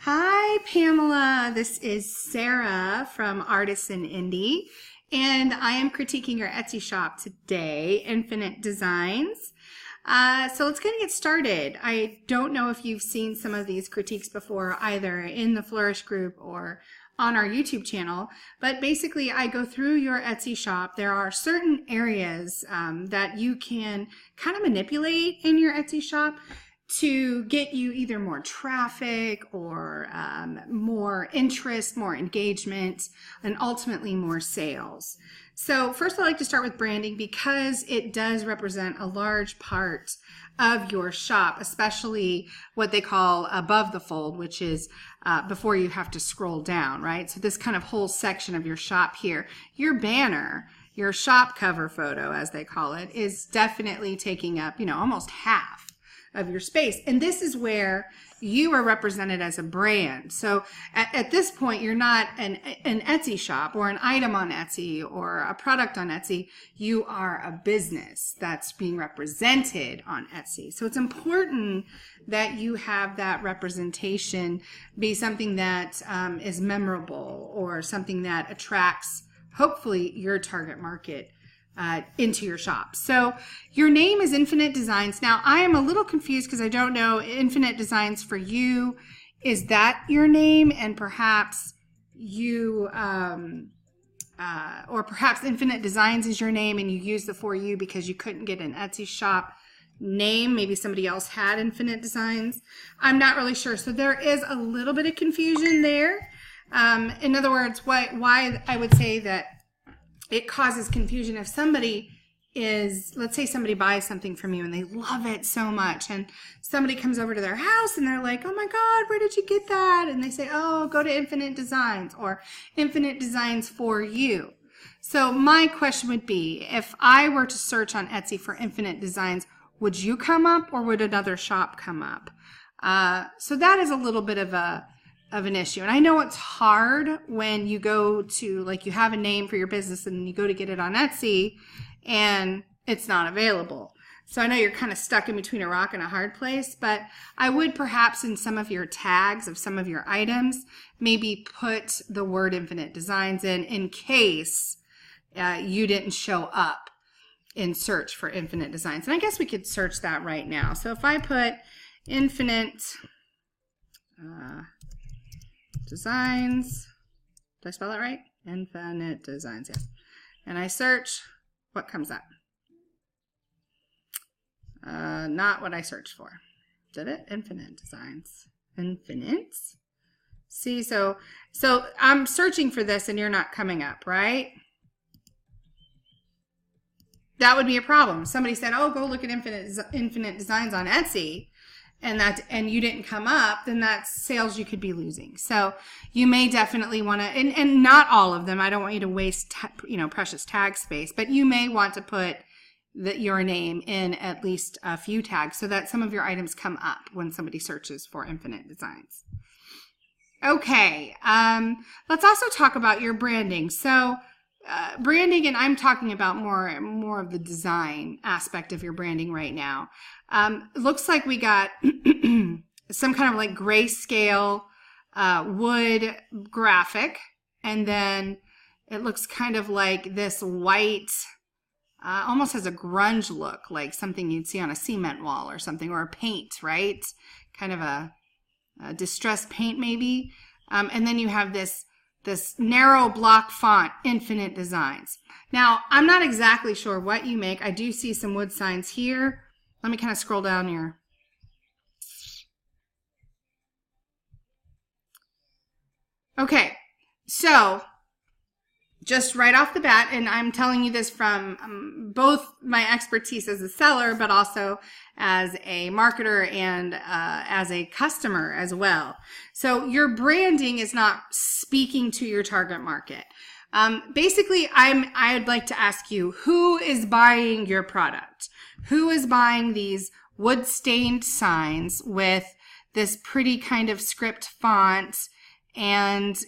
Hi, Pamela. This is Sarah from Artisan Indie, and I am critiquing your Etsy shop today, Infinite Designs. So let's kind of get started. I don't know if you've seen some of these critiques before, either in the Flourish group or on our YouTube channel, but basically I go through your Etsy shop. There are certain areas that you can kind of manipulate in your Etsy shop to get you either more traffic or more interest, more engagement, and ultimately more sales. So first, I like to start with branding because it does represent a large part of your shop, especially what they call above the fold, which is before you have to scroll down, right? So this kind of whole section of your shop here, your banner, your shop cover photo, as they call it, is definitely taking up, almost half of your space. And this is where you are represented as a brand. So at this point, you're not an Etsy shop or an item on Etsy or a product on Etsy. You are a business that's being represented on Etsy. So it's important that you have that representation be something that is memorable or something that attracts, hopefully, your target market into your shop. So your name is Infinite Designs. Now I am a little confused because I don't know Infinite Designs for you. Is that your name? And perhaps you, or perhaps Infinite Designs is your name and you use the for you because you couldn't get an Etsy shop name. Maybe somebody else had Infinite Designs. I'm not really sure. So there is a little bit of confusion there. In other words, why I would say that it causes confusion if somebody is, let's say somebody buys something from you and they love it so much, and somebody comes over to their house and they're like, oh my God, where did you get that? And they say, oh, go to Infinite Designs or Infinite Designs for you. So my question would be, if I were to search on Etsy for Infinite Designs, would you come up or would another shop come up? So that is a little bit of an issue. And I know it's hard when you go to, like, you have a name for your business and you go to get it on Etsy and it's not available. So I know you're kind of stuck in between a rock and a hard place, but I would perhaps in some of your tags of some of your items, maybe put the word Infinite Designs in case you didn't show up in search for Infinite Designs. And I guess we could search that right now. So if I put Infinite Designs, did I spell that right? Infinite Designs, yes. And I search, what comes up? Not what I searched for. Did it? Infinite Designs. Infinite. See, so I'm searching for this and you're not coming up, right? That would be a problem. Somebody said, oh, go look at Infinite Designs on Etsy, and you didn't come up, then that's sales you could be losing. So you may definitely want to, and not all of them, I don't want you to waste precious tag space, but you may want to put your name in at least a few tags so that some of your items come up when somebody searches for Infinite Designs. Okay, let's also talk about your branding. So branding, and I'm talking about more of the design aspect of your branding right now. It looks like we got some kind of like grayscale wood graphic, and then it looks kind of like this white, almost has a grunge look, like something you'd see on a cement wall or something, or a paint, right? Kind of a distressed paint maybe. And then you have this narrow block font, Infinite Designs. Now, I'm not exactly sure what you make. I do see some wood signs here. Let me kind of scroll down here. Okay, so just right off the bat, and I'm telling you this from both my expertise as a seller, but also as a marketer and as a customer as well. So your branding is not speaking to your target market. Basically, I'd like to ask you, who is buying your product? Who is buying these wood-stained signs with this pretty kind of script font and,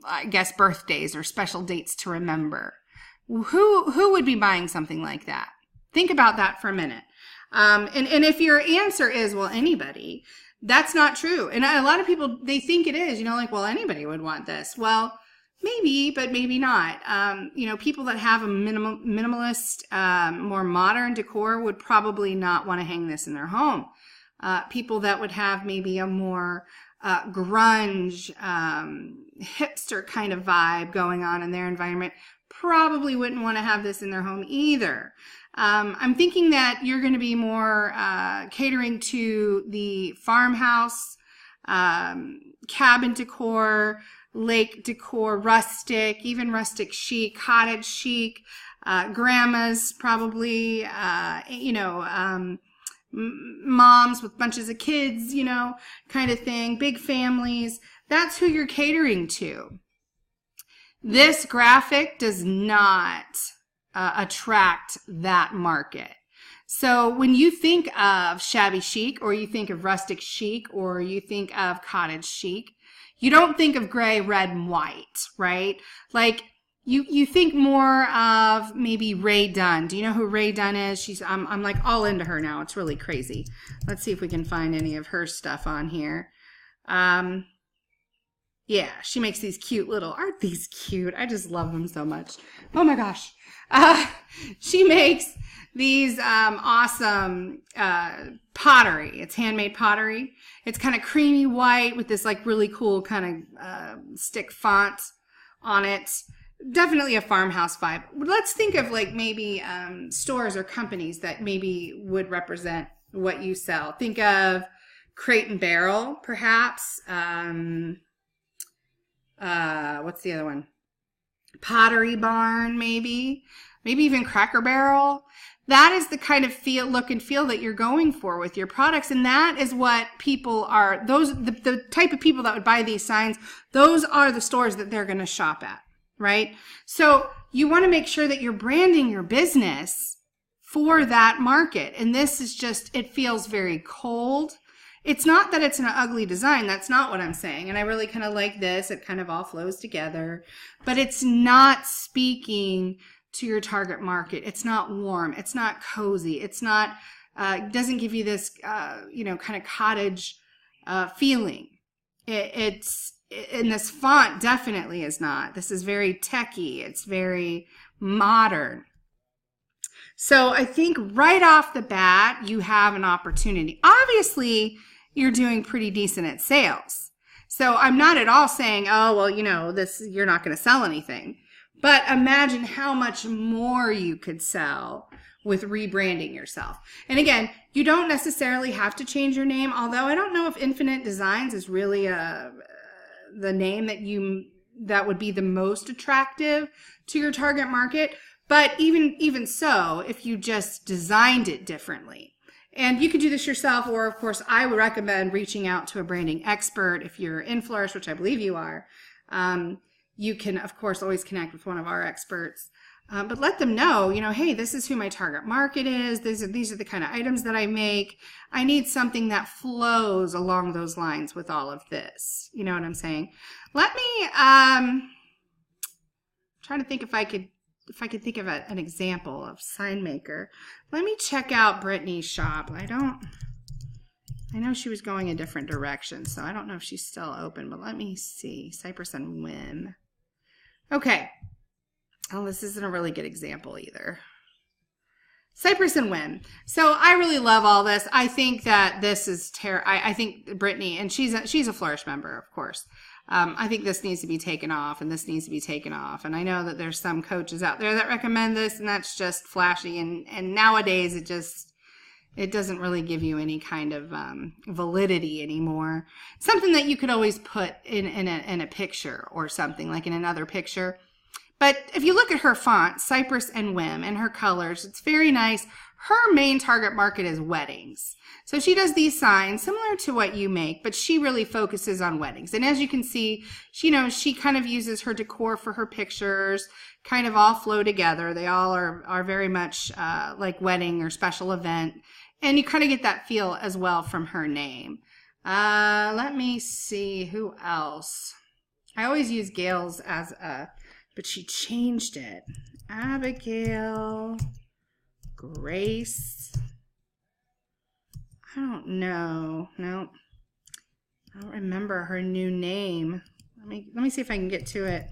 I guess birthdays or special dates to remember? Who would be buying something like that? Think about that for a minute. And if your answer is, well, anybody, that's not true. And a lot of people, they think it is, like, well, anybody would want this. Well, maybe, but maybe not. People that have a minimalist, more modern decor would probably not want to hang this in their home. People that would have maybe a more grunge, hipster kind of vibe going on in their environment probably wouldn't want to have this in their home either. I'm thinking that you're going to be more catering to the farmhouse, cabin decor, lake decor, rustic, even rustic chic, cottage chic, grandmas probably, moms with bunches of kids, kind of thing, big families. That's who you're catering to. This graphic does not attract that market. So when you think of shabby chic, or you think of rustic chic, or you think of cottage chic, you don't think of gray, red, and white, right? Like you think more of maybe Rae Dunn. Do you know who Rae Dunn is? I'm like all into her now. It's really crazy. Let's see if we can find any of her stuff on here. Yeah, she makes these cute little, aren't these cute? I just love them so much. Oh my gosh. She makes these awesome pottery. It's handmade pottery. It's kind of creamy white with this like really cool kind of stick font on it. Definitely a farmhouse vibe. Let's think of like maybe stores or companies that maybe would represent what you sell. Think of Crate and Barrel, perhaps. What's the other one? Pottery Barn, maybe even Cracker Barrel. That is the kind of look and feel that you're going for with your products, and that is what people are. The type of people that would buy these signs. Those are the stores that they're going to shop at, right? So you want to make sure that you're branding your business for that market, and this is just. It feels very cold. It's not that it's an ugly design. That's not what I'm saying. And I really kind of like this. It kind of all flows together. But it's not speaking to your target market. It's not warm. It's not cozy. It's not, doesn't give you this, kind of cottage feeling. And this font definitely is not. This is very techy. It's very modern. So I think right off the bat, you have an opportunity. Obviously, you're doing pretty decent at sales. So I'm not at all saying, oh, well, you're not going to sell anything. But imagine how much more you could sell with rebranding yourself. And again, you don't necessarily have to change your name, although I don't know if Infinite Designs is really the name that would be the most attractive to your target market. But even so, if you just designed it differently, and you could do this yourself, or of course, I would recommend reaching out to a branding expert. If you're in Flourish, which I believe you are, you can, of course, always connect with one of our experts. But let them know, hey, this is who my target market is. These are the kind of items that I make. I need something that flows along those lines with all of this. You know what I'm saying? Let me try to think if I could think of an example of sign maker. Let me check out Brittany's shop. I know she was going a different direction, so I don't know if she's still open, but let me see. Cypress and Whim. Okay. Oh, this isn't a really good example either. Cypress and Whim. So I really love all this. I think that this is I think Brittany, and she's a Flourish member, of course. I think this needs to be taken off, and this needs to be taken off. And I know that there's some coaches out there that recommend this, and that's just flashy. And nowadays, it doesn't really give you any kind of validity anymore. Something that you could always put in a picture or something, like in another picture. But if you look at her font, Cypress and Whim, and her colors, it's very nice. Her main target market is weddings. So she does these signs similar to what you make, but she really focuses on weddings. And as you can see, she kind of uses her decor for her pictures, kind of all flow together. They all are very much like wedding or special event. And you kind of get that feel as well from her name. Let me see who else. I always use Gail's but she changed it. Abigail, Grace. I don't know. No, I don't remember her new name. Let me see if I can get to it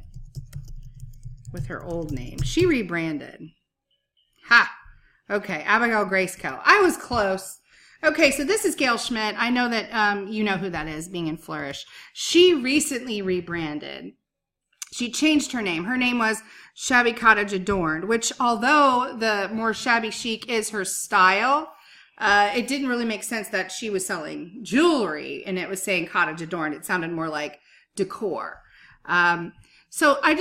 with her old name. She rebranded. Ha! Okay, Abigail Grace Co. I was close. Okay, so this is Gail Schmidt. I know that you know who that is, being in Flourish. She recently rebranded. She changed her name. Her name was Shabby Cottage Adorned, which although the more shabby chic is her style, it didn't really make sense that she was selling jewelry and it was saying cottage adorned. It sounded more like decor. So I'd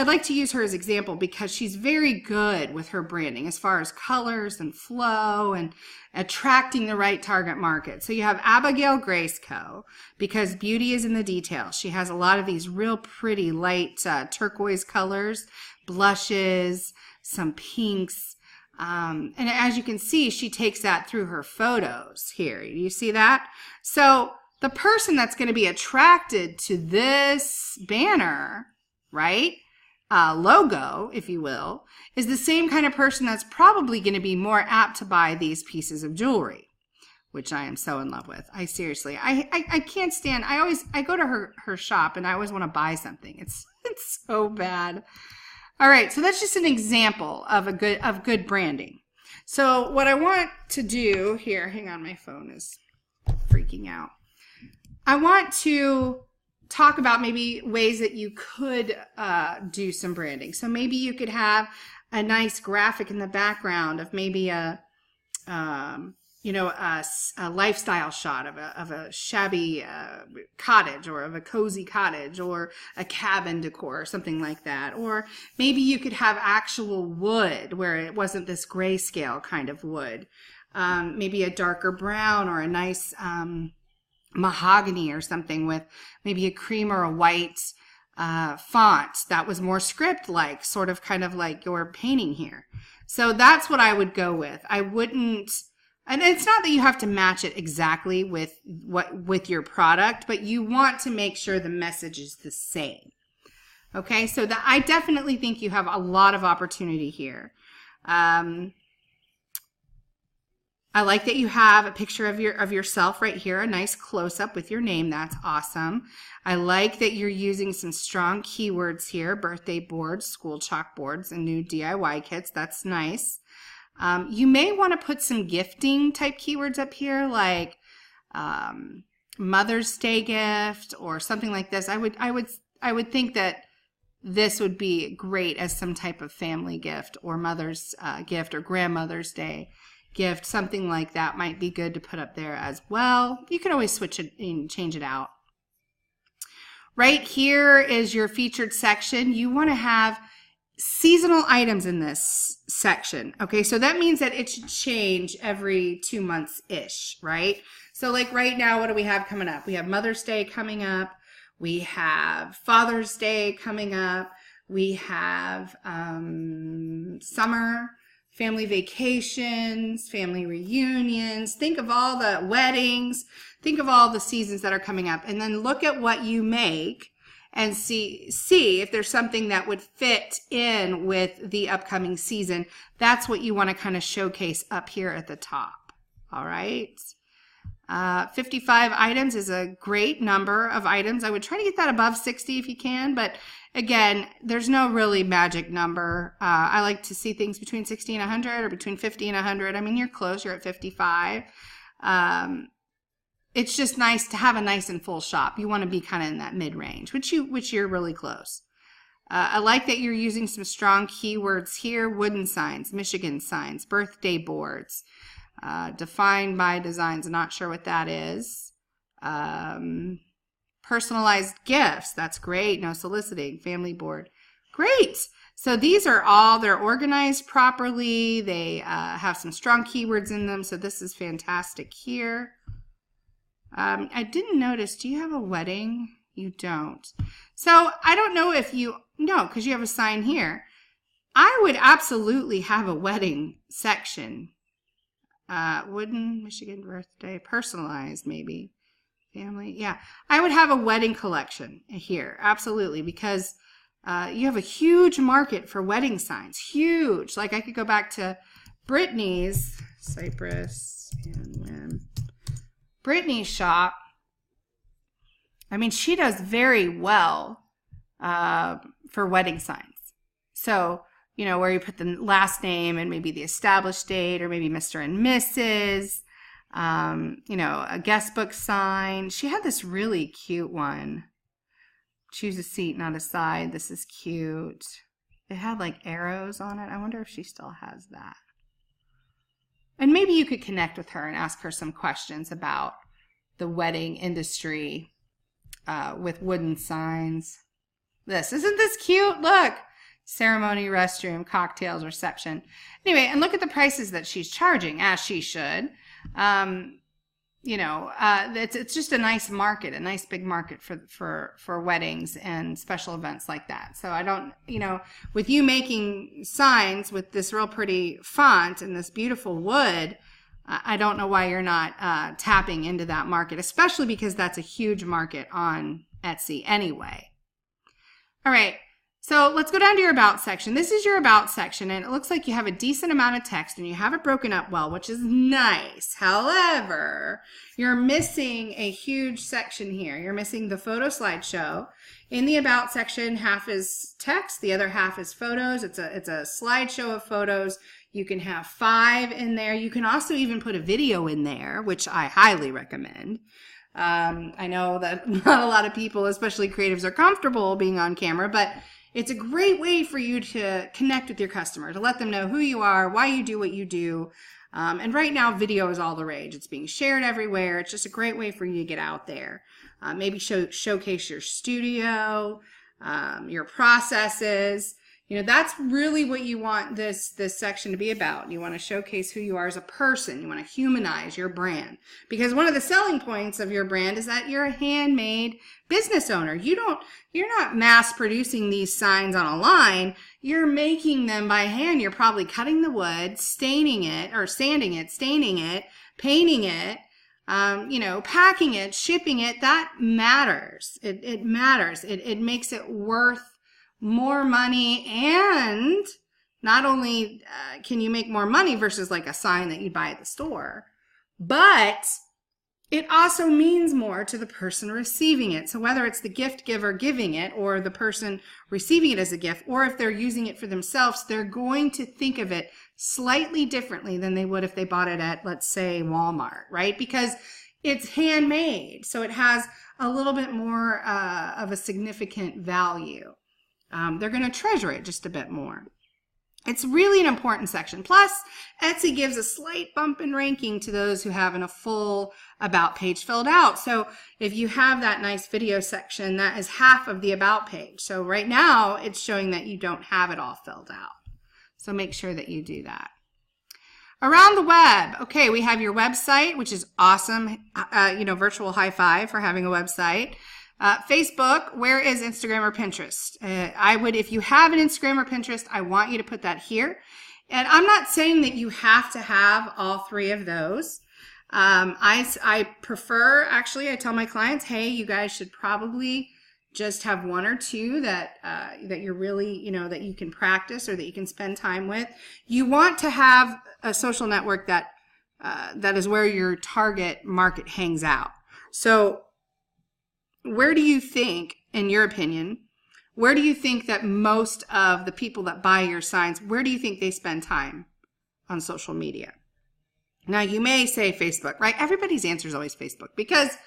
like to use her as example because she's very good with her branding as far as colors and flow and attracting the right target market. So you have Abigail Grace Co. because beauty is in the details. She has a lot of these real pretty light turquoise colors, blushes, some pinks. And as you can see, she takes that through her photos here. Do you see that? So the person that's going to be attracted to this banner, right, logo, if you will, is the same kind of person that's probably going to be more apt to buy these pieces of jewelry, which I am so in love with. I seriously, I can't stand, I go to her shop and I always want to buy something. It's so bad. All right, so that's just an example of good branding. So what I want to do here, hang on, my phone is freaking out. I want to talk about maybe ways that you could do some branding. So maybe you could have a nice graphic in the background of maybe a lifestyle shot of a shabby cottage or of a cozy cottage or a cabin decor or something like that. Or maybe you could have actual wood where it wasn't this grayscale kind of wood. Maybe a darker brown or a nice mahogany or something with maybe a cream or a white font that was more script-like, sort of kind of like you're painting here. So that's what I would go with. I wouldn't, and it's not that you have to match it exactly with your product, but you want to make sure the message is the same. Okay, so I definitely think you have a lot of opportunity here. I like that you have a picture of yourself right here, a nice close-up with your name. That's awesome. I like that you're using some strong keywords here, birthday boards, school chalkboards, and new DIY kits. That's nice. You may want to put some gifting type keywords up here, like Mother's Day gift or something like this. I would think that this would be great as some type of family gift or mother's gift or grandmother's day gift. Something like that might be good to put up there as well. You can always switch it and change it out. Right here is your featured section. You want to have seasonal items in this section. Okay, so that means that it should change every 2 months-ish, right? So like right now, what do we have coming up? We have Mother's Day coming up. We have Father's Day coming up. We have summer, family vacations, family reunions. Think of all the weddings. Think of all the seasons that are coming up. And then look at what you make and see if there's something that would fit in with the upcoming season. That's what you want to kind of showcase up here at the top. All right. 55 items is a great number of items. I would try to get that above 60 if you can, but again, there's no really magic number. I like to see things between 60 and 100 or between 50 and 100. I mean, you're close. You're at 55. It's just nice to have a nice and full shop. You want to be kind of in that mid-range, which you're really close. I like that you're using some strong keywords here. Wooden signs, Michigan signs, birthday boards, defined by designs. I'm not sure what that is. Personalized gifts. That's great. No soliciting. Family board. Great. So these are all, they're organized properly. They have some strong keywords in them. So this is fantastic here. I didn't notice, do you have a wedding? You don't. So I don't know if no, because you have a sign here. I would absolutely have a wedding section. Wooden, Michigan birthday, personalized maybe. Family, yeah. I would have a wedding collection here, absolutely, because you have a huge market for wedding signs. Huge. Like I could go back to Brittany's, Cypress and Win. Brittany's shop, I mean, she does very well for wedding signs. So, you know, where you put the last name and maybe the established date, or maybe Mr. and Mrs., you know, a guest book sign. She had this really cute one. Choose a seat, not a side. This is cute. It had like arrows on it. I wonder if she still has that. And maybe you could connect with her and ask her some questions about the wedding industry with wooden signs. Isn't this cute? Look. Ceremony, restroom, cocktails, reception. Anyway, and look at the prices that she's charging, as she should. You know, it's just a nice market, a nice big market for weddings and special events like that. So I don't, you know, with you making signs with this real pretty font and this beautiful wood, I don't know why you're not tapping into that market, especially because that's a huge market on Etsy anyway. All right. So let's go down to your About section. This is your About section, and it looks like you have a decent amount of text, and you have it broken up well, which is nice. However, you're missing a huge section here. You're missing the photo slideshow. In the About section, half is text, the other half is photos. It's a slideshow of photos. You can have 5 in there. You can also even put a video in there, which I highly recommend. I know that not a lot of people, especially creatives, are comfortable being on camera, but it's a great way for you to connect with your customer, to let them know who you are, why you do what you do. And right now, video is all the rage. It's being shared everywhere. It's just a great way for you to get out there. Maybe showcase your studio, your processes. You know, that's really what you want this section to be about. You want to showcase who you are as a person. You want to humanize your brand. Because one of the selling points of your brand is that you're a handmade business owner. You're not mass producing these signs on a line. You're making them by hand. You're probably cutting the wood, staining it, or sanding it, staining it, painting it, you know, packing it, shipping it. That matters. It matters. It makes it worth more money, and not only can you make more money versus like a sign that you'd buy at the store, but it also means more to the person receiving it. So whether it's the gift giver giving it, or the person receiving it as a gift, or if they're using it for themselves, they're going to think of it slightly differently than they would if they bought it at, let's say, Walmart, right? Because it's handmade, so it has a little bit more of a significant value. They're going to treasure it just a bit more. It's really an important section. Plus, Etsy gives a slight bump in ranking to those who have a full About page filled out. So if you have that nice video section, that is half of the About page. So right now, it's showing that you don't have it all filled out. So make sure that you do that. Around the web, okay, we have your website, which is awesome. You know, virtual high five for having a website. Facebook, where is Instagram or Pinterest? If you have an Instagram or Pinterest, I want you to put that here. And I'm not saying that you have to have all 3 of those. I prefer, actually, I tell my clients, hey, you guys should probably just have 1 or 2 that you're really, you know, that you can practice or that you can spend time with. You want to have a social network that is where your target market hangs out. So where do you think, in your opinion, where do you think that most of the people that buy your signs, where do you think they spend time on social media? Now, you may say Facebook, right? Everybody's answer is always Facebook, because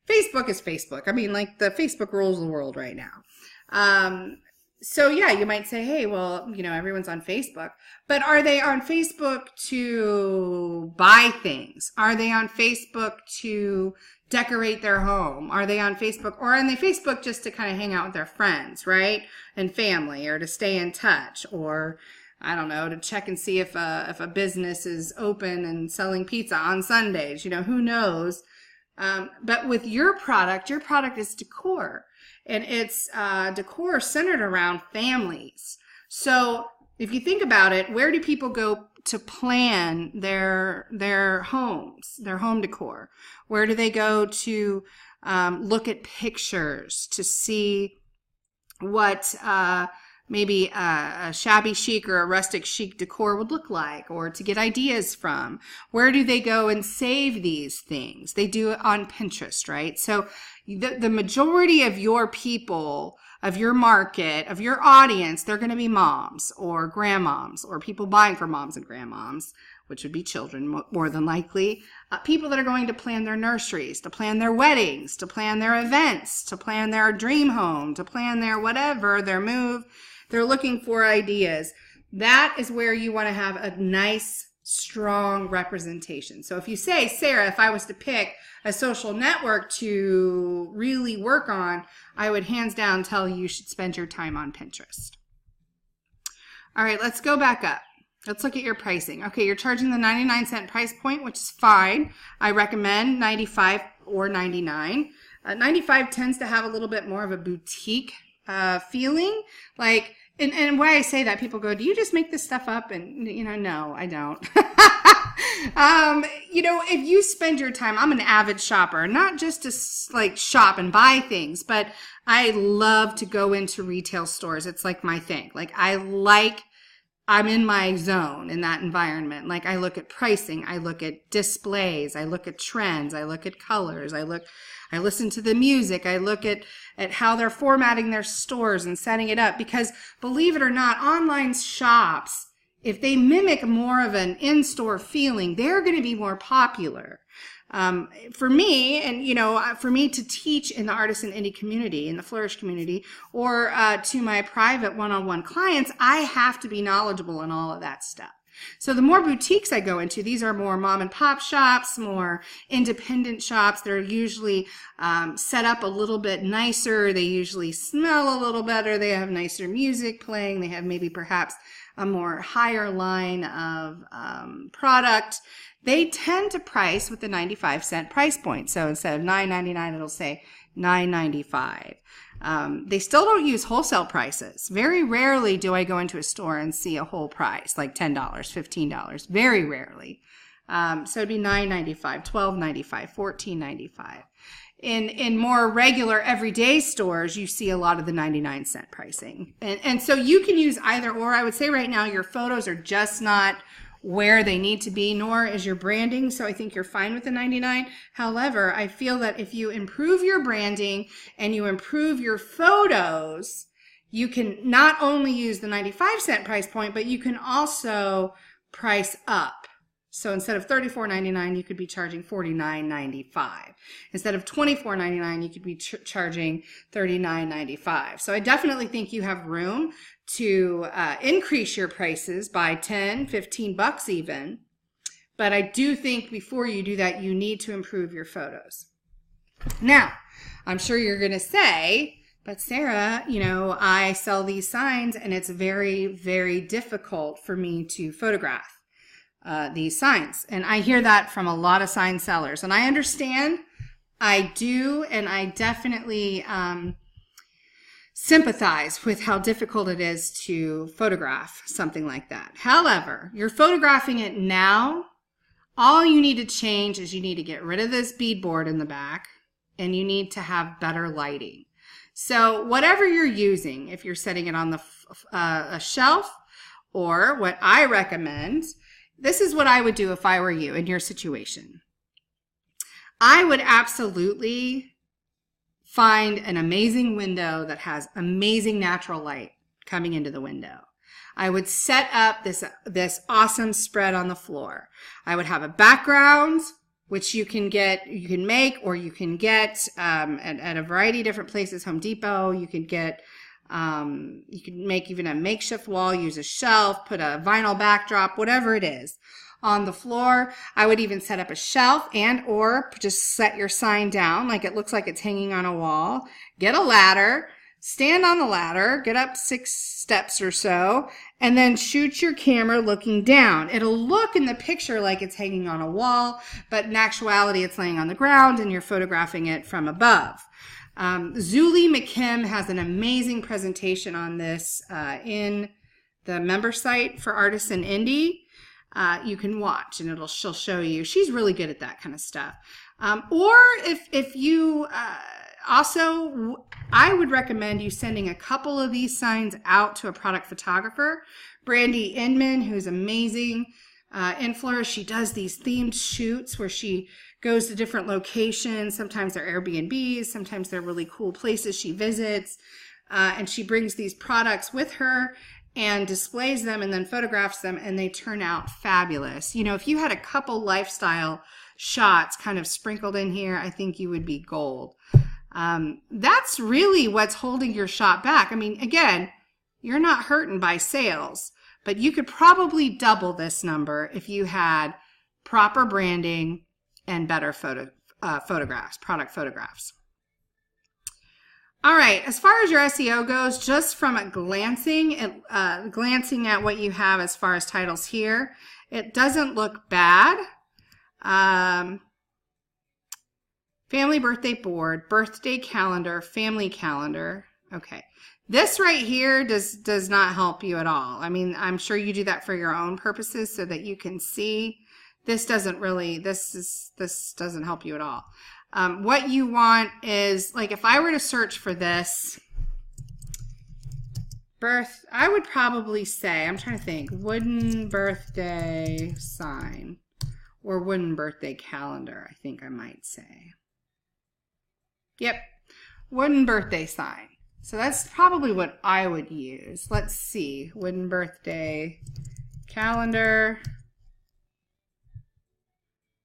Facebook is Facebook. I mean, like, the Facebook rules the world right now. So yeah, you might say, hey, well, you know, everyone's on Facebook, but are they on Facebook to buy things? Are they on Facebook to decorate their home? Are they on Facebook, or are they Facebook just to kind of hang out with their friends, right? And family, or to stay in touch, or I don't know, to check and see if a business is open and selling pizza on Sundays, you know, who knows? But with your product is decor, and it's decor centered around families. So if you think about it, where do people go to plan their homes, their home decor? Where do they go to look at pictures to see what maybe a shabby chic or a rustic chic decor would look like, or to get ideas from. Where do they go and save these things? They do it on Pinterest, right? So the majority of your people, of your market, of your audience, they're going to be moms or grandmoms or people buying for moms and grandmoms, which would be children more than likely. People that are going to plan their nurseries, to plan their weddings, to plan their events, to plan their dream home, to plan their whatever, their move. They're looking for ideas. That is where you want to have a nice, strong representation. So if you say, Sarah, if I was to pick a social network to really work on, I would hands down tell you should spend your time on Pinterest. All right, let's go back up. Let's look at your pricing. Okay, you're charging the 99-cent price point, which is fine. I recommend 95 or 99. 95 tends to have a little bit more of a boutique feeling. Like, and why I say that, people go, do you just make this stuff up? And, no, I don't. If you spend your time, I'm an avid shopper, not just to like shop and buy things, but I love to go into retail stores. It's like my thing. Like I'm in my zone in that environment. Like I look at pricing, I look at displays, I look at trends, I look at colors, I listen to the music, I look at how they're formatting their stores and setting it up, because believe it or not, online shops, if they mimic more of an in-store feeling, they're going to be more popular. For me, and for me to teach in the Artisan Indie community, in the Flourish community, or to my private one-on-one clients, I have to be knowledgeable in all of that stuff. So the more boutiques I go into, these are more mom and pop shops, more independent shops. They're usually set up a little bit nicer. They usually smell a little better. They have nicer music playing. They have maybe perhaps a more higher line of product. They tend to price with the 95-cent price point. So instead of $9.99, it'll say $9.95. They still don't use wholesale prices. Very rarely do I go into a store and see a whole price, like $10, $15. Very rarely. So it'd be $9.95, $12.95, $14.95. In more regular everyday stores, you see a lot of the 99-cent pricing. And so you can use either or. I would say right now your photos are just not where they need to be, nor is your branding. So I think you're fine with the 99. However, I feel that if you improve your branding and you improve your photos, you can not only use the 95-cent price point, but you can also price up. So instead of $34.99, you could be charging $49.95. Instead of $24.99, you could be charging $39.95. So I definitely think you have room to increase your prices by 10, 15 bucks even. But I do think before you do that, you need to improve your photos. Now, I'm sure you're going to say, but Sarah, I sell these signs and it's very, very difficult for me to photograph these signs. And I hear that from a lot of sign sellers. And I understand, I do, and I definitely sympathize with how difficult it is to photograph something like that. However, you're photographing it now. All you need to change is you need to get rid of this beadboard in the back, and you need to have better lighting. So whatever you're using, if you're setting it on a shelf, or what I recommend, this is what I would do if I were you in your situation. I would absolutely find an amazing window that has amazing natural light coming into the window. I would set up this awesome spread on the floor. I would have a background, which you can make, or you can get at a variety of different places. Home Depot, you can get, you can make even a makeshift wall, use a shelf, put a vinyl backdrop, whatever it is. On the floor, I would even set up a shelf or just set your sign down like it looks like it's hanging on a wall. Get a ladder, stand on the ladder, get up 6 steps or so, and then shoot your camera looking down. It'll look in the picture like it's hanging on a wall, but in actuality it's laying on the ground and you're photographing it from above. Zuli McKim has an amazing presentation on this in the member site for Artisan Indie. You can watch and she'll show you. She's really good at that kind of stuff. Or if you, also, I would recommend you sending a couple of these signs out to a product photographer. Brandy Inman, who's amazing in Flourish, she does these themed shoots where she goes to different locations. Sometimes they're Airbnbs, sometimes they're really cool places she visits, and she brings these products with her and displays them and then photographs them, and they turn out fabulous. You know, if you had a couple lifestyle shots kind of sprinkled in here, I think you would be gold. That's really what's holding your shop back. I mean, again, you're not hurting by sales, but you could probably double this number if you had proper branding and better photographs, product photographs. All right, as far as your SEO goes, just from glancing at what you have as far as titles here, it doesn't look bad. Family birthday board, birthday calendar, family calendar. Okay, this right here does not help you at all. I mean, I'm sure you do that for your own purposes so that you can see. This doesn't help you at all. What you want is, like, if I were to search for this I would probably say, I'm trying to think, wooden birthday sign or wooden birthday calendar, I think I might say. Yep, wooden birthday sign. So that's probably what I would use. Let's see, wooden birthday calendar.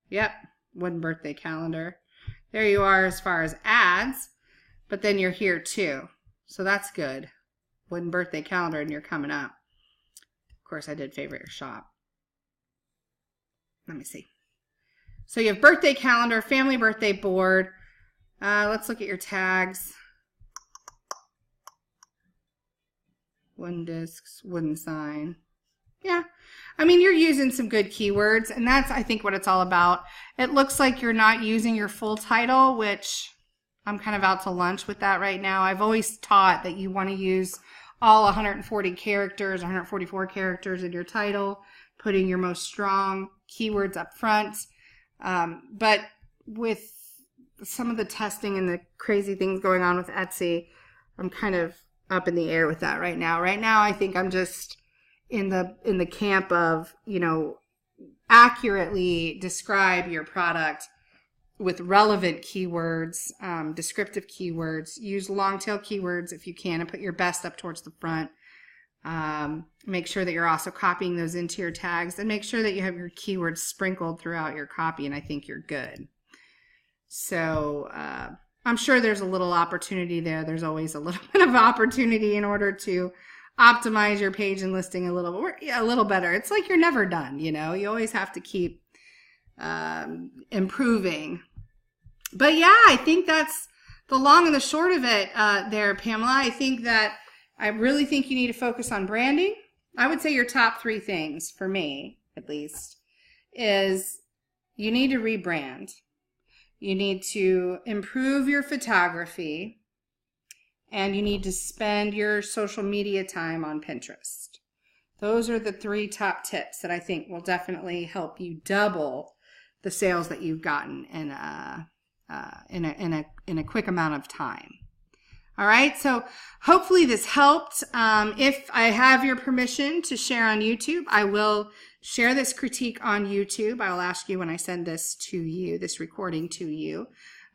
Yep, wooden birthday calendar. There you are as far as ads, but then you're here too. So that's good. Wooden birthday calendar, and you're coming up. Of course, I did favorite your shop. Let me see. So you have birthday calendar, family birthday board. Let's look at your tags. Wooden discs, wooden sign. Yeah, I mean, you're using some good keywords, and that's, I think, what it's all about. It looks like you're not using your full title, which I'm kind of out to lunch with that right now. I've always taught that you want to use all 140 characters, 144 characters in your title, putting your most strong keywords up front. But with some of the testing and the crazy things going on with Etsy, I'm kind of up in the air with that right now. Right now, I think I'm just in the camp of, you know, accurately describe your product with relevant keywords, descriptive keywords. Use long tail keywords if you can, and put your best up towards the front. Make sure that you're also copying those into your tags, and make sure that you have your keywords sprinkled throughout your copy, and I think you're good. So I'm sure there's a little opportunity there. There's always a little bit of opportunity in order to optimize your page and listing a little better. It's like you're never done, you know. You always have to keep improving. But yeah, I think that's the long and the short of it there, Pamela. I really think you need to focus on branding. I would say your top 3 things, for me at least, is you need to rebrand. You need to improve your photography, and you need to spend your social media time on Pinterest. Those are the 3 top tips that I think will definitely help you double the sales that you've gotten in a quick amount of time. All right, so hopefully this helped. If I have your permission to share on YouTube, I will share this critique on YouTube. I will ask you when I send this to you, this recording to you.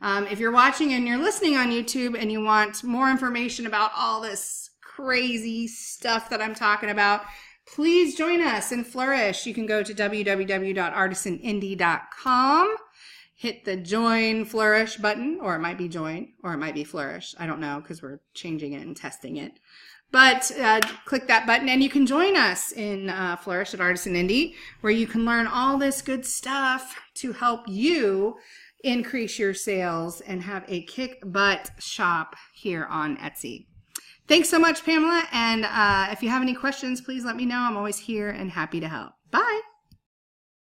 If you're watching and you're listening on YouTube and you want more information about all this crazy stuff that I'm talking about, please join us in Flourish. You can go to www.artisanindie.com, hit the Join Flourish button, or it might be Join, or it might be Flourish. I don't know, because we're changing it and testing it. But click that button and you can join us in Flourish at Artisan Indie, where you can learn all this good stuff to help you increase your sales and have a kick-butt shop here on Etsy. Thanks so much, Pamela, and if you have any questions, please let me know. I'm always here and happy to help. Bye!